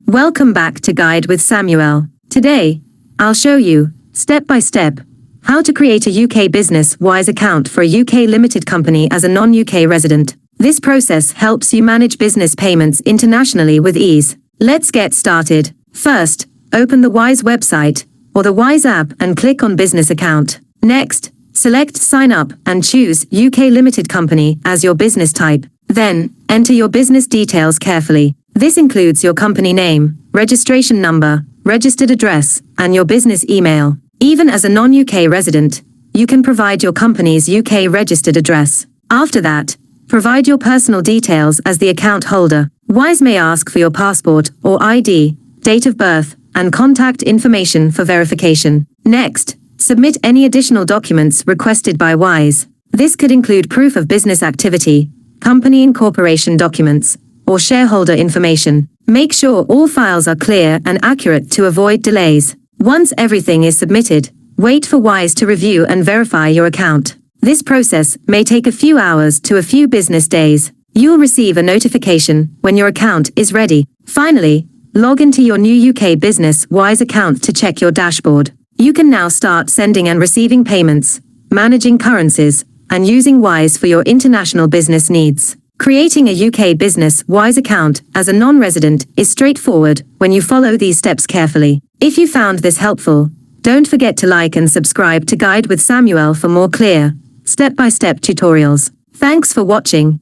Welcome back to Guide with Samuel. Today, I'll show you, step by step, how to create a UK Business Wise account for a UK limited company as a non-UK resident. This process helps you manage business payments internationally with ease. Let's get started. First, open the Wise website or the Wise app and click on Business Account. Next, select Sign Up and choose UK Limited Company as your business type. Then, enter your business details carefully. This includes your company name, registration number, registered address, and your business email. Even as a non-UK resident, you can provide your company's UK registered address. After that, provide your personal details as the account holder. Wise may ask for your passport or ID, date of birth, and contact information for verification. Next, submit any additional documents requested by Wise. This could include proof of business activity, company incorporation documents, or shareholder information. Make sure all files are clear and accurate to avoid delays. Once everything is submitted, wait for Wise to review and verify your account. This process may take a few hours to a few business days. You'll receive a notification when your account is ready. Finally, log into your new UK Business Wise account to check your dashboard. You can now start sending and receiving payments, managing currencies, and using Wise for your international business needs. Creating a UK Business Wise account as a non-resident is straightforward when you follow these steps carefully. If you found this helpful, don't forget to like and subscribe to Guide with Samuel for more clear, step-by-step tutorials. Thanks for watching.